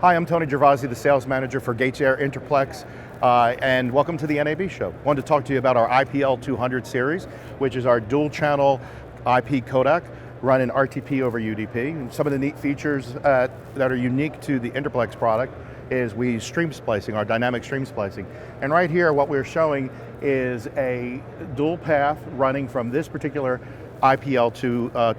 Hi, I'm Tony Gervasi, the sales manager for GatesAir Intraplex, and welcome to the NAB show. I wanted to talk to you about our IPL 200 series, which is our dual channel IP codec running RTP over UDP. And some of the neat features that are unique to the Intraplex product is we use stream splicing, our dynamic stream splicing. And right here, what we're showing is a dual path running from this particular IPL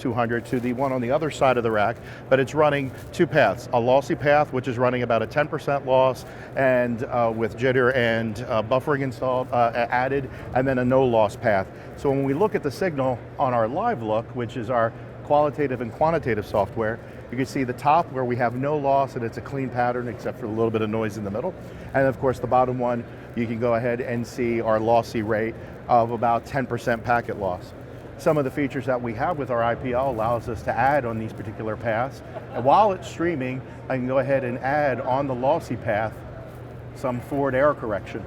200 to the one on the other side of the rack, but it's running two paths, a lossy path, which is running about a 10% loss, and with jitter and buffering installed, added, and then a no loss path. So when we look at the signal on our Livelook, which is our qualitative and quantitative software, you can see the top where we have no loss and it's a clean pattern except for a little bit of noise in the middle. And of course the bottom one, you can go ahead and see our lossy rate of about 10% packet loss. Some of the features that we have with our IPL allows us to add on these particular paths. And while it's streaming, I can go ahead and add on the lossy path some forward error correction.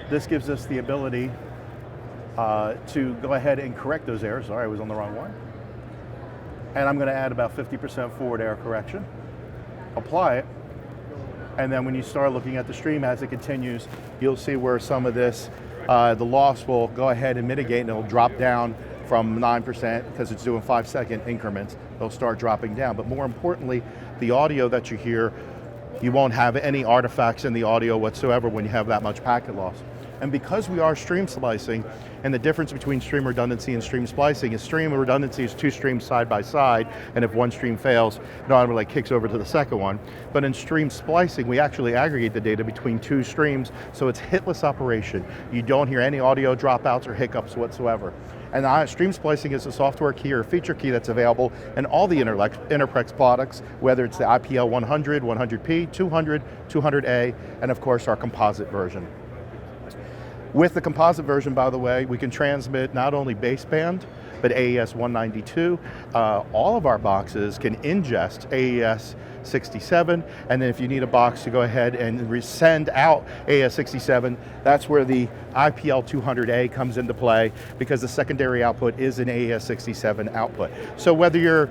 This gives us the ability to go ahead and correct those errors. Sorry, I was on the wrong one. And I'm going to add about 50% forward error correction, apply it, and then when you start looking at the stream as it continues, you'll see where some of this, the loss will go ahead and mitigate and it'll drop down from 9% because it's doing 5-second increments. They'll start dropping down. But more importantly, the audio that you hear, you won't have any artifacts in the audio whatsoever when you have that much packet loss. And because we are stream splicing, and the difference between stream redundancy and stream splicing is stream redundancy is two streams side by side, and if one stream fails, it automatically kicks over to the second one. But in stream splicing, we actually aggregate the data between two streams, so it's hitless operation. You don't hear any audio dropouts or hiccups whatsoever. And stream splicing is a software key or feature key that's available in all the Intraplex products, whether it's the IPL 100, 100P, 200, 200A, and of course our composite version. With the composite version, by the way, we can transmit not only baseband, but AES 192. All of our boxes can ingest AES 67, and then if you need a box to go ahead and send out AES 67, that's where the IPL 200A comes into play, because the secondary output is an AES 67 output. So whether you're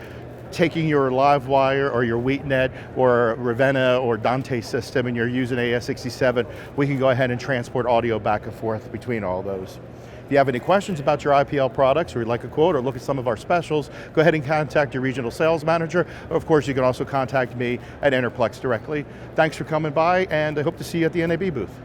taking your Livewire or your WheatNet or Ravenna or Dante system and you're using AES67, we can go ahead and transport audio back and forth between all those. If you have any questions about your IPL products or you'd like a quote or look at some of our specials, go ahead and contact your regional sales manager. Of course, you can also contact me at Intraplex directly. Thanks for coming by, and I hope to see you at the NAB booth.